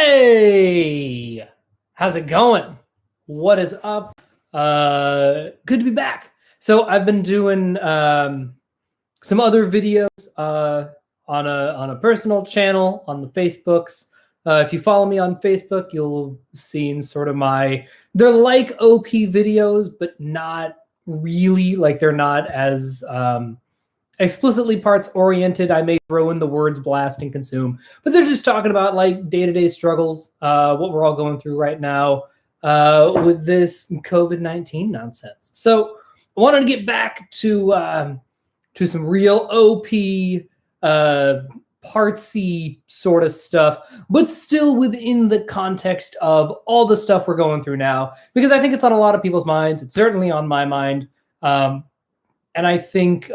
Hey, how's it going? What is up? Good to be back. So I've been doing some other videos on a personal channel on the Facebooks. If you follow me on Facebook, you'll see sort of they're like OP videos, but not really. Like they're not as explicitly parts oriented. I may throw in the words blast and consume, but they're just talking about like day-to-day struggles, what we're all going through right now with this COVID-19 nonsense. So I wanted to get back to some real OP partsy sort of stuff, but still within the context of all the stuff we're going through now, because I think it's on a lot of people's minds. It's certainly on my mind. And I think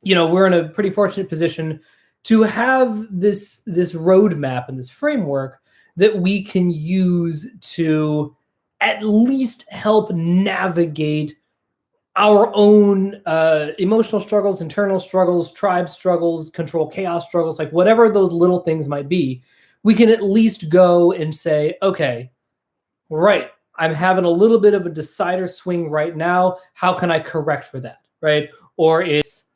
we're in a pretty fortunate position to have this roadmap and this framework that we can use to at least help navigate our own emotional struggles, internal struggles, tribe struggles, control chaos struggles, like whatever those little things might be. We can at least go and say, okay, right, I'm having a little bit of a decider swing right now. How can I correct for that, right? Or it's,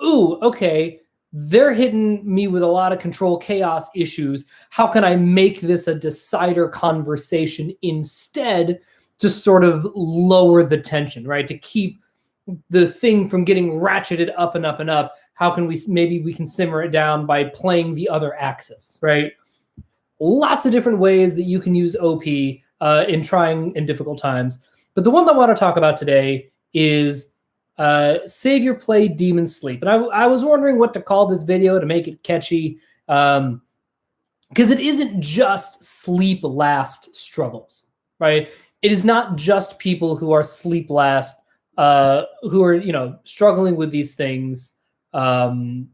ooh, okay, they're hitting me with a lot of control chaos issues. How can I make this a decider conversation instead to sort of lower the tension, right? To keep the thing from getting ratcheted up and up and up. How can maybe we can simmer it down by playing the other axis, right? Lots of different ways that you can use OP in trying in difficult times. But the one that I want to talk about today is Save Your Play Demon Sleep. And I was wondering what to call this video to make it catchy, because it isn't just sleep last struggles, right? It is not just people who are sleep last, who are, struggling with these things that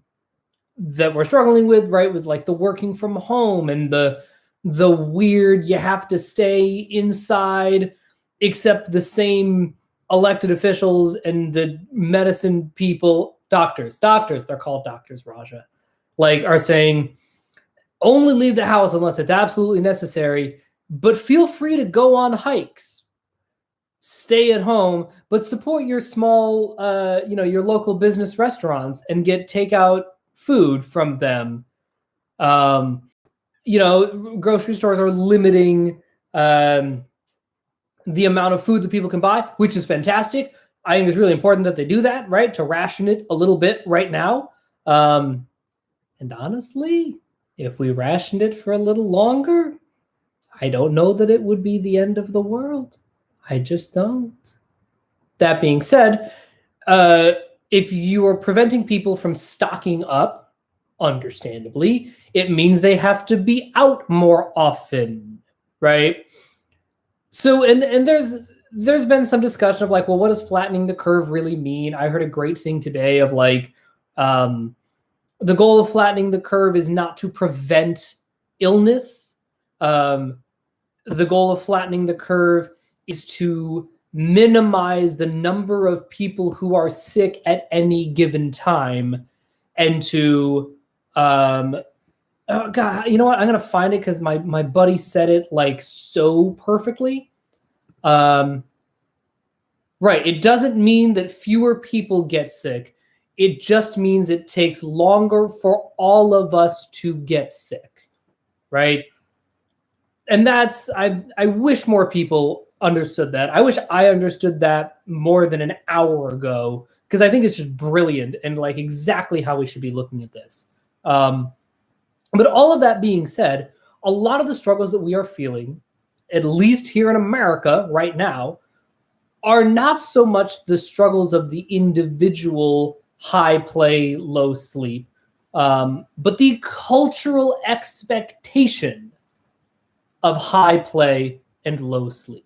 we're struggling with, right? With like the working from home and the weird, you have to stay inside, except the same elected officials and the medicine people, doctors, they're called doctors, Raja, like are saying, only leave the house unless it's absolutely necessary, but feel free to go on hikes. Stay at home, but support your small, your local business restaurants and get takeout food from them. Grocery stores are limiting the amount of food that people can buy, which is fantastic. I think it's really important that they do that, right? To ration it a little bit right now. And honestly, if we rationed it for a little longer, I don't know that it would be the end of the world. I just don't. That being said, if you are preventing people from stocking up, understandably, it means they have to be out more often, right? So, and there's been some discussion of like, well, what does flattening the curve really mean? I heard a great thing today of like, the goal of flattening the curve is not to prevent illness. The goal of flattening the curve is to minimize the number of people who are sick at any given time, and to oh God, you know what? I'm gonna find it because my buddy said it like so perfectly. Right. It doesn't mean that fewer people get sick. It just means it takes longer for all of us to get sick. Right. And that's, I wish more people understood that. I wish I understood that more than an hour ago, because I think it's just brilliant and like exactly how we should be looking at this. But all of that being said, a lot of the struggles that we are feeling, at least here in America right now, are not so much the struggles of the individual high play, low sleep, but the cultural expectation of high play and low sleep.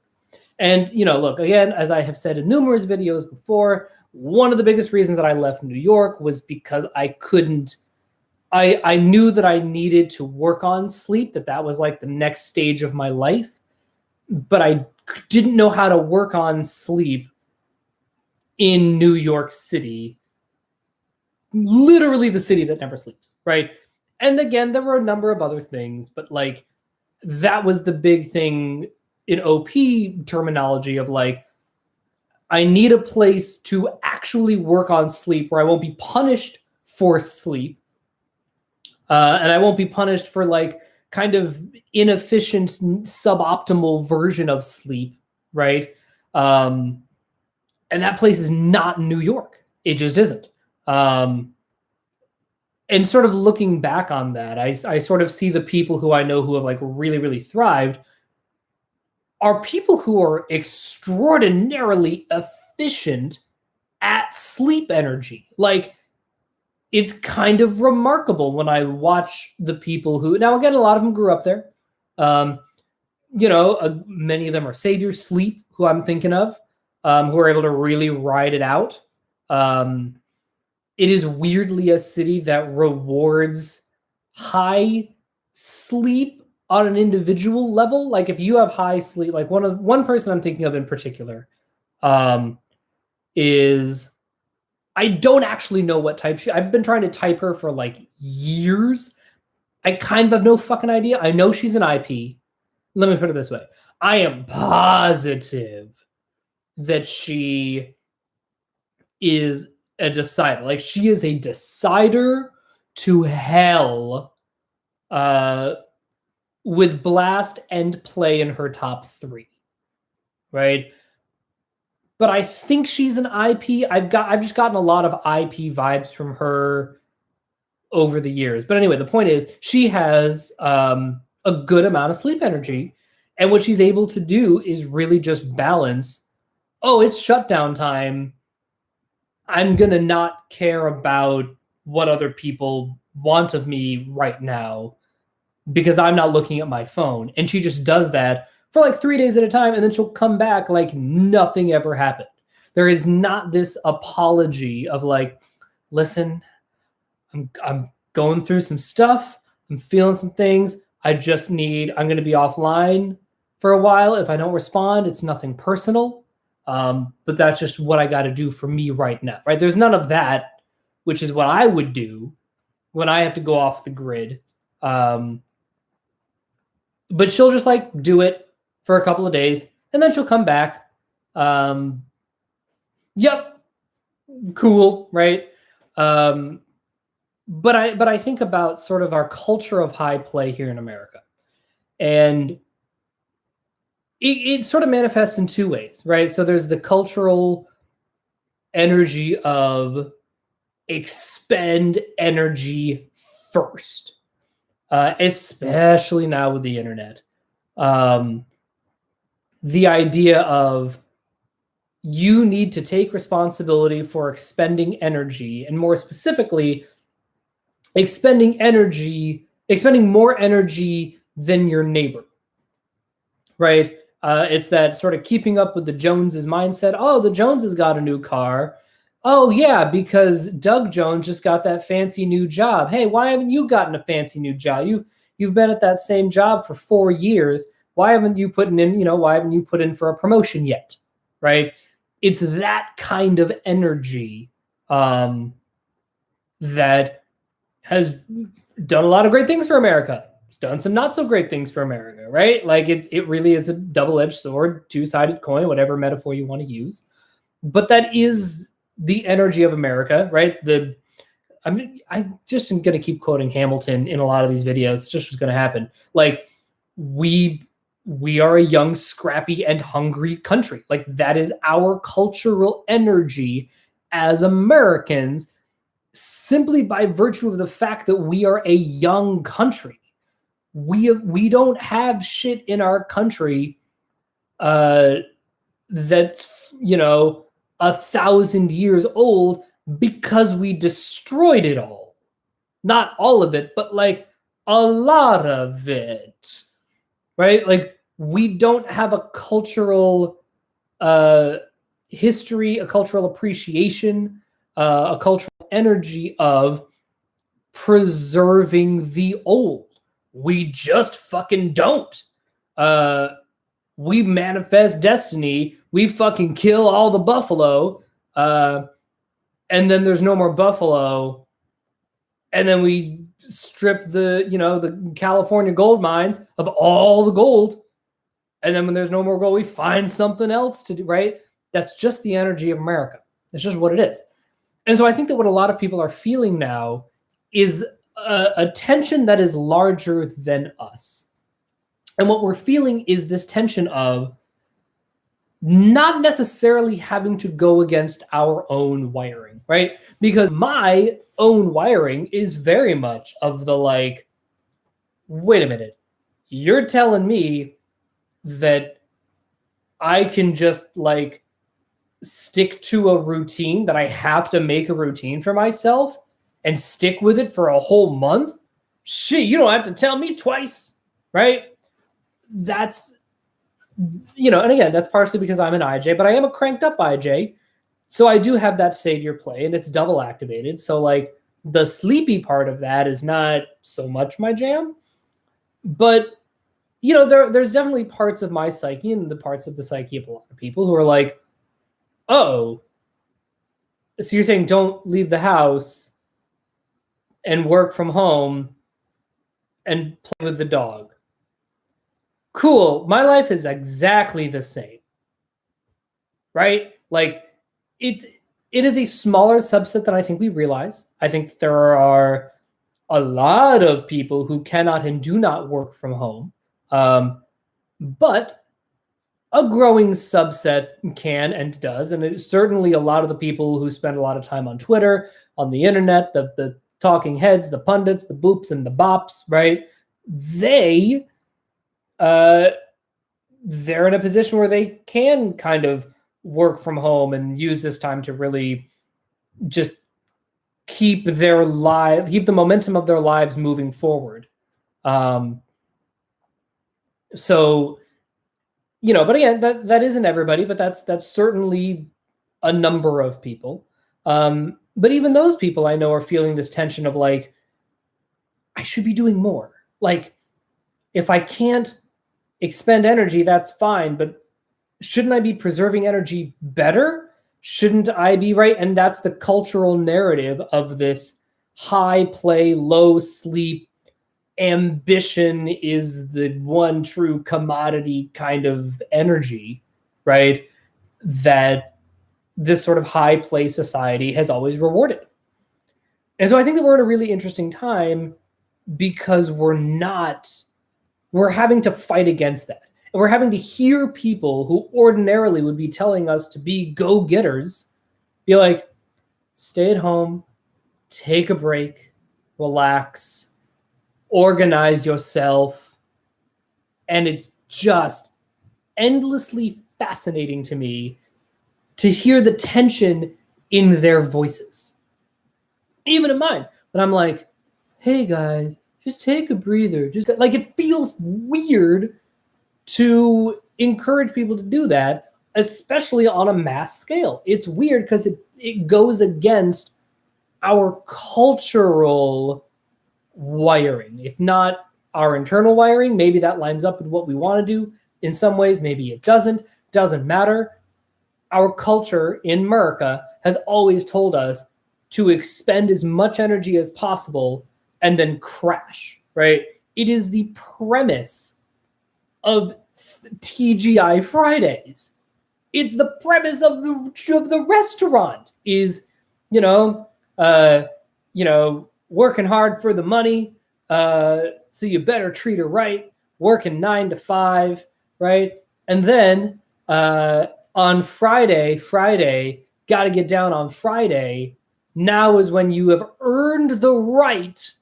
And, look, again, as I have said in numerous videos before, one of the biggest reasons that I left New York was because I knew that I needed to work on sleep, that was like the next stage of my life, but I didn't know how to work on sleep in New York City, literally the city that never sleeps, right? And again, there were a number of other things, but like that was the big thing in OP terminology of like, I need a place to actually work on sleep where I won't be punished for sleep. And I won't be punished for like kind of inefficient, suboptimal version of sleep, right? And that place is not New York. It just isn't. And sort of looking back on that, I sort of see the people who I know who have like really, really thrived are people who are extraordinarily efficient at sleep energy. Like, it's kind of remarkable when I watch the people who, now again, a lot of them grew up there. Many of them are Savior Sleep, who I'm thinking of, who are able to really ride it out. It is weirdly a city that rewards high sleep on an individual level. Like if you have high sleep, like one person I'm thinking of in particular is, I don't actually know what type I've been trying to type her for like years. I kind of have no fucking idea. I know she's an IP. Let me put it this way. I am positive that she is a decider. Like she is a decider to hell with Blast and Play in her top 3. Right? But I think she's an IP. I've just gotten a lot of IP vibes from her over the years. But anyway, the point is she has a good amount of sleep energy. And what she's able to do is really just balance, oh, it's shutdown time. I'm going to not care about what other people want of me right now because I'm not looking at my phone. And she just does that for like 3 days at a time, and then she'll come back like nothing ever happened. There is not this apology of like, listen, I'm going through some stuff. I'm feeling some things. I'm going to be offline for a while. If I don't respond, it's nothing personal. But that's just what I got to do for me right now, right? There's none of that, which is what I would do when I have to go off the grid. But she'll just like do it for a couple of days, and then she'll come back. Yep, cool, right? But I think about sort of our culture of high play here in America, and it sort of manifests in 2 ways, right? So there's the cultural energy of expend energy first, especially now with the internet. The idea of you need to take responsibility for expending energy, and more specifically, expending more energy than your neighbor, right? It's that sort of keeping up with the Joneses mindset. Oh, the Joneses got a new car. Oh, yeah, because Doug Jones just got that fancy new job. Hey, why haven't you gotten a fancy new job? You've been at that same job for 4 years. Why haven't you put in for a promotion yet? Right? It's that kind of energy that has done a lot of great things for America. It's done some not so great things for America, right? Like it really is a double-edged sword, two-sided coin, whatever metaphor you want to use. But that is the energy of America, right? I just am going to keep quoting Hamilton in a lot of these videos. It's just what's going to happen. Like we are a young, scrappy, and hungry country. Like that is our cultural energy as Americans, simply by virtue of the fact that we are a young country. We don't have shit in our country that's 1,000 years old because we destroyed it all. Not all of it, but like a lot of it. Right? Like we don't have a cultural history, a cultural appreciation, a cultural energy of preserving the old. We just fucking don't. We manifest destiny. We fucking kill all the buffalo. And then there's no more buffalo. And then we strip the California gold mines of all the gold. And then when there's no more gold, we find something else to do, right? That's just the energy of America. That's just what it is. And so I think that what a lot of people are feeling now is a tension that is larger than us. And what we're feeling is this tension of not necessarily having to go against our own wiring, right? Because my own wiring is very much of the like, wait a minute, you're telling me that I can just like stick to a routine, that I have to make a routine for myself and stick with it for a whole month? Shit, you don't have to tell me twice, right? That's, and again, that's partially because I'm an IJ, but I am a cranked up IJ. So I do have that savior play and it's double activated. So like the sleepy part of that is not so much my jam, but there's definitely parts of my psyche and the parts of the psyche of a lot of people who are like, oh, so you're saying don't leave the house and work from home and play with the dog. Cool. My life is exactly the same, right? Like it is a smaller subset than I think we realize. I think there are a lot of people who cannot and do not work from home. But a growing subset can and does. And it's certainly a lot of the people who spend a lot of time on Twitter, on the internet, the talking heads, the pundits, the boops and the bops, right? They're in a position where they can kind of work from home and use this time to really just keep the momentum of their lives moving forward. So, but again, that isn't everybody, but that's certainly a number of people. But even those people I know are feeling this tension of like, I should be doing more. Like, if I can't expend energy, that's fine, but shouldn't I be preserving energy better? Shouldn't I be right? And that's the cultural narrative of this high play, low sleep, ambition is the one true commodity kind of energy, right? That this sort of high play society has always rewarded. And so I think that we're in a really interesting time because we're having to fight against that. And we're having to hear people who ordinarily would be telling us to be go-getters be like, stay at home, take a break, relax, organize yourself. And it's just endlessly fascinating to me to hear the tension in their voices. Even in mine, when I'm like, hey guys, just take a breather. Just like, it feels weird to encourage people to do that, especially on a mass scale. It's weird because it goes against our cultural wiring. If not our internal wiring, maybe that lines up with what we want to do. In some ways, maybe it doesn't matter. Our culture in America has always told us to expend as much energy as possible and then crash, right? It is the premise of TGI Fridays. It's the premise of the restaurant is, working hard for the money. So you better treat her right, working 9 to 5, right? And then on Friday, got to get down on Friday. Now is when you have earned the right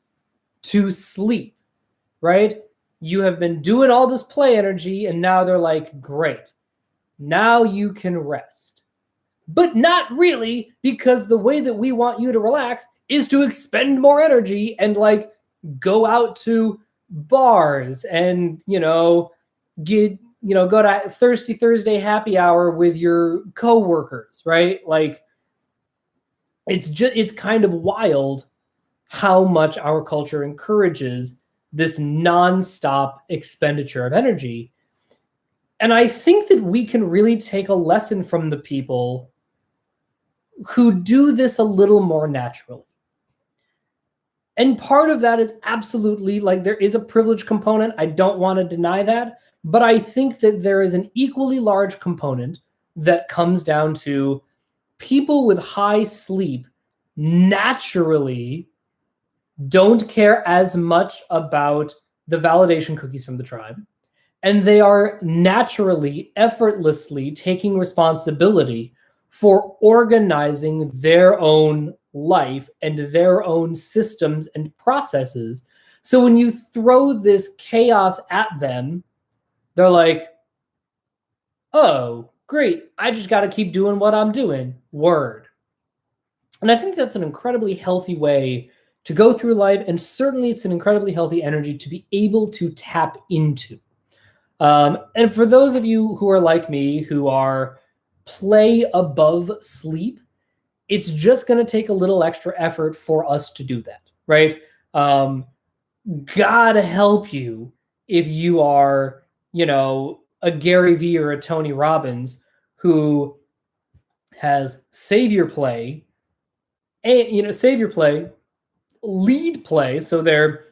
to sleep, right? You have been doing all this play energy, and now they're like, great, now you can rest. But not really, because the way that we want you to relax is to expend more energy and like go out to bars and, go to Thirsty Thursday happy hour with your coworkers, right? Like, it's kind of wild how much our culture encourages this nonstop expenditure of energy. And I think that we can really take a lesson from the people who do this a little more naturally. And part of that is absolutely like there is a privilege component. I don't want to deny that. But I think that there is an equally large component that comes down to people with high sleep naturally don't care as much about the validation cookies from the tribe. And they are naturally, effortlessly taking responsibility for organizing their own life and their own systems and processes. So when you throw this chaos at them, they're like, oh, great. I just got to keep doing what I'm doing. Word. And I think that's an incredibly healthy way to go through life. And certainly it's an incredibly healthy energy to be able to tap into. And for those of you who are like me, who are play above sleep, it's just going to take a little extra effort for us to do that, right? God help you if you are, a Gary Vee or a Tony Robbins who has savior play, and savior play, lead play. So their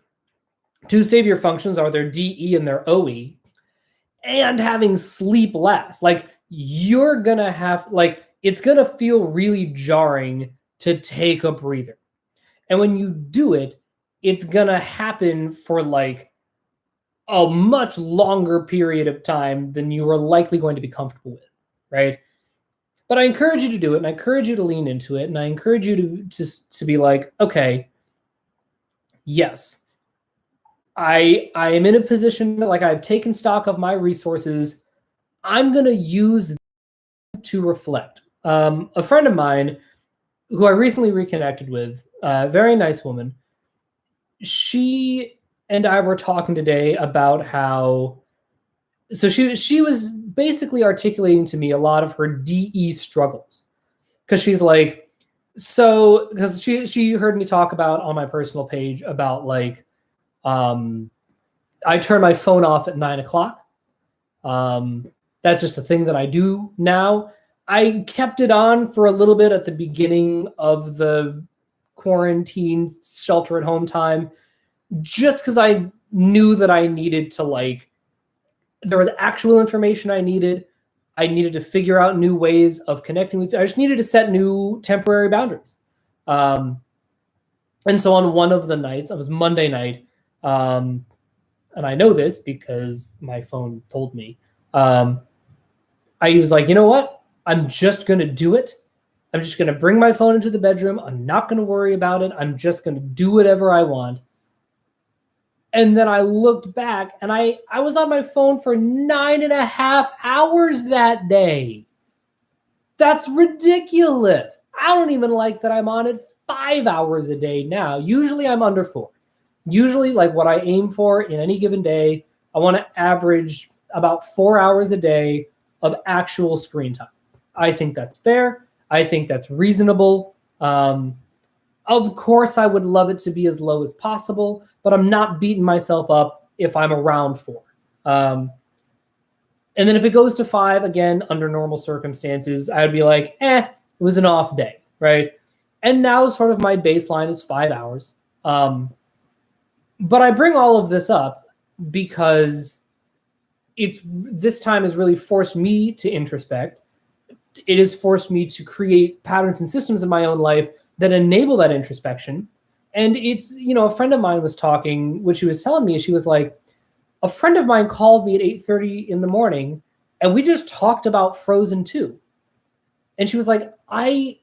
two savior functions are their DE and their OE, and having sleep last. Like you're gonna have, like, it's gonna feel really jarring to take a breather. And when you do it, it's gonna happen for like a much longer period of time than you are likely going to be comfortable with, right? But I encourage you to do it, and I encourage you to lean into it, and I encourage you to just to be like, okay, yes, I am in a position, like I've taken stock of my resources. I'm gonna use them to reflect. A friend of mine who I recently reconnected with, a very nice woman, she and I were talking today about how, so she was basically articulating to me a lot of her DE struggles, because she's like, so because she heard me talk about on my personal page about like, I turn my phone off at 9 o'clock. That's just a thing that I do now. I kept it on for a little bit at the beginning of the quarantine shelter at home time, just because I knew that I needed to, like, there was actual information I needed. I needed to figure out new ways of connecting with you. I just needed to set new temporary boundaries. And so on one of the nights, it was Monday night, and I know this because my phone told me, I was like, you know what? I'm just going to do it. I'm just going to bring my phone into the bedroom. I'm not going to worry about it. I'm just going to do whatever I want. And then I looked back, and I was on my phone for 9.5 hours that day. That's ridiculous. I don't even like that I'm on it 5 hours a day now. Usually I'm under 4. Usually, like, what I aim for in any given day, I want to average about 4 hours a day of actual screen time. I think that's fair. I think that's reasonable. Of course, I would love it to be as low as possible, but I'm not beating myself up if I'm around 4. And then if it goes to 5, again, under normal circumstances, I'd be like, it was an off day, right? And now sort of my baseline is 5 hours. But I bring all of this up because this time has really forced me to introspect. It has forced me to create patterns and systems in my own life that enable that introspection. And it's, a friend of mine was talking, what she was telling me, she was like, a friend of mine called me at 8:30 in the morning, and we just talked about Frozen 2. And she was like, I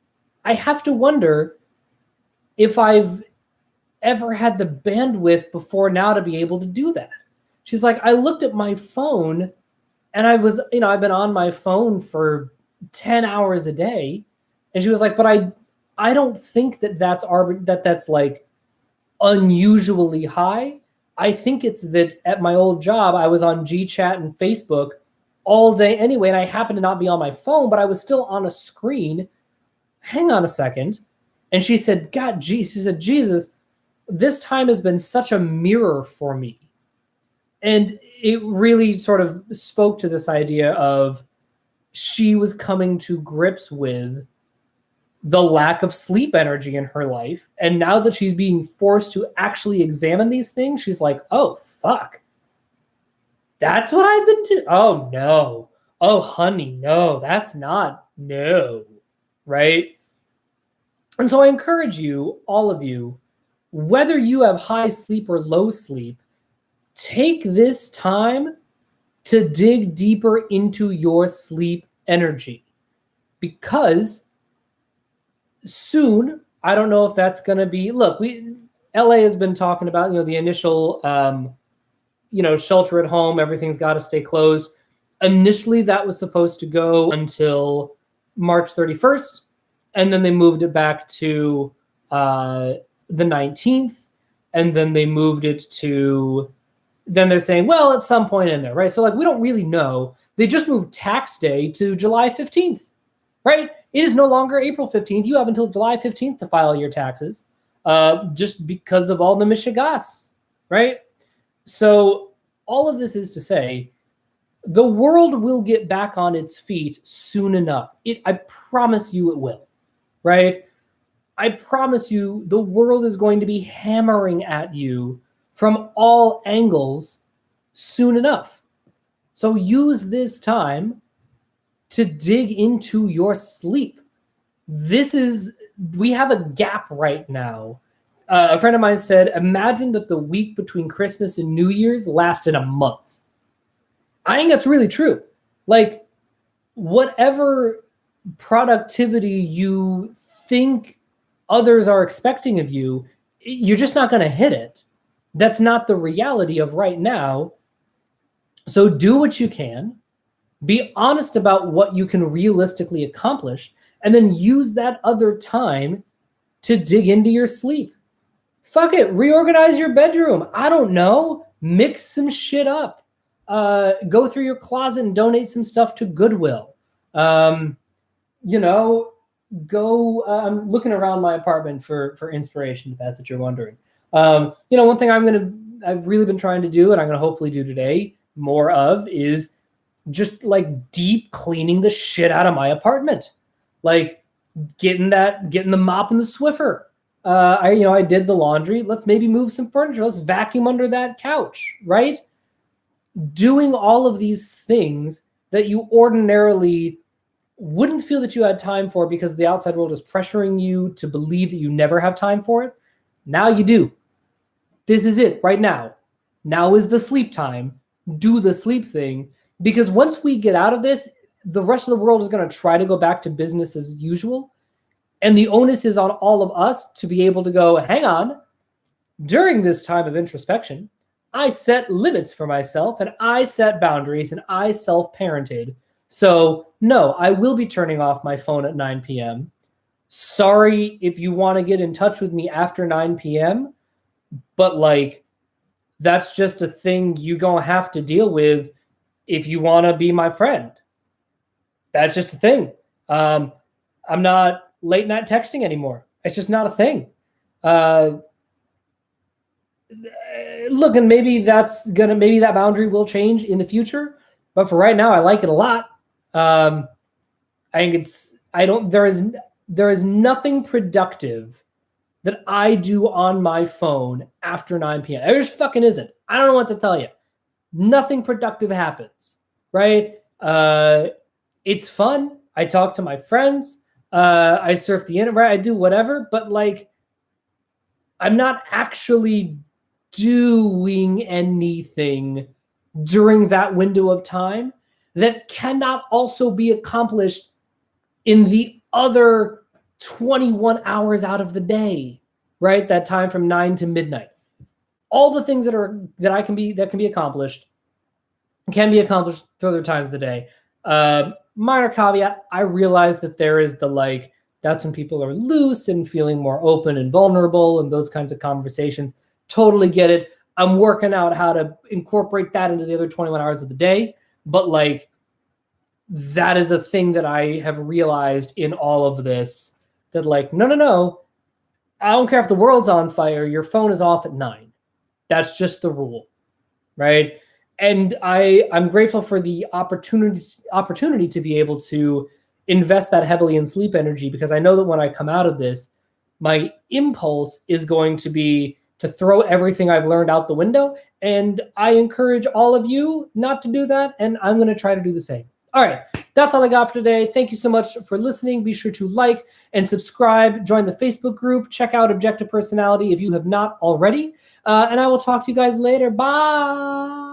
have to wonder if I've ever had the bandwidth before now to be able to do that. She's like, I looked at my phone, and I was, I've been on my phone for 10 hours a day. And she was like, but I don't think that's like unusually high. I think it's that at my old job, I was on GChat and Facebook all day anyway, and I happened to not be on my phone, but I was still on a screen. Hang on a second. And she said, she said, Jesus, this time has been such a mirror for me. And it really sort of spoke to this idea of she was coming to grips with the lack of sleep energy in her life. And now that she's being forced to actually examine these things, she's like, oh, fuck. That's what I've been doing. Oh, no. Oh, honey, no, that's not, no. Right? And so I encourage you, all of you, whether you have high sleep or low sleep, take this time to dig deeper into your sleep energy. Because soon, I don't know if that's going to be, look, LA has been talking about, the initial, shelter at home, everything's got to stay closed. Initially, that was supposed to go until March 31st, and then they moved it back to the 19th, and then they moved it to, then they're saying, well, at some point in there, right? So, we don't really know. They just moved tax day to July 15th, right? It is no longer April 15th. You have until July 15th to file your taxes, just because of all the mishigas, right? So all of this is to say, the world will get back on its feet soon enough. I promise you it will, right? I promise you the world is going to be hammering at you from all angles soon enough. So use this time to dig into your sleep. We have a gap right now. A friend of mine said, imagine that the week between Christmas and New Year's lasted a month. I think that's really true. Whatever productivity you think others are expecting of you, you're just not going to hit it. That's not the reality of right now. So do what you can. Be honest about what you can realistically accomplish, and then use that other time to dig into your sleep. Fuck it. Reorganize your bedroom. I don't know. Mix some shit up. Go through your closet and donate some stuff to Goodwill. I'm looking around my apartment for inspiration, if that's what you're wondering. One thing I've really been trying to do, and I'm going to hopefully do today more of, is just deep cleaning the shit out of my apartment. Getting the mop and the Swiffer. I did the laundry. Let's maybe move some furniture. Let's vacuum under that couch, right? Doing all of these things that you ordinarily wouldn't feel that you had time for because the outside world is pressuring you to believe that you never have time for it. Now you do. This is it right now. Now is the sleep time. Do the sleep thing. Because once we get out of this, the rest of the world is going to try to go back to business as usual. And the onus is on all of us to be able to go, hang on, during this time of introspection, I set limits for myself and I set boundaries and I self-parented. So no, I will be turning off my phone at 9 p.m. Sorry if you want to get in touch with me after 9 p.m., but that's just a thing you're going to have to deal with if you want to be my friend. That's just a thing. I'm not late night texting anymore. It's just not a thing. Look, and maybe that boundary will change in the future, but for right now, I like it a lot. I think there is nothing productive that I do on my phone after 9 p.m. There just fucking isn't. I don't know what to tell you. Nothing productive happens, right? It's fun. I talk to my friends. I surf the internet. I do whatever, but I'm not actually doing anything during that window of time that cannot also be accomplished in the other 21 hours out of the day, right? That time from 9 to midnight. All the things that can be accomplished can be accomplished through other times of the day. Minor caveat, I realize that there is that's when people are loose and feeling more open and vulnerable and those kinds of conversations. Totally get it. I'm working out how to incorporate that into the other 21 hours of the day. But that is a thing that I have realized in all of this, that no. I don't care if the world's on fire. Your phone is off at 9. That's just the rule, right? And I'm grateful for the opportunity to be able to invest that heavily in sleep energy, because I know that when I come out of this, my impulse is going to be to throw everything I've learned out the window. And I encourage all of you not to do that. And I'm going to try to do the same. All right. That's all I got for today. Thank you so much for listening. Be sure to like and subscribe, join the Facebook group, check out Objective Personality if you have not already. And I will talk to you guys later. Bye.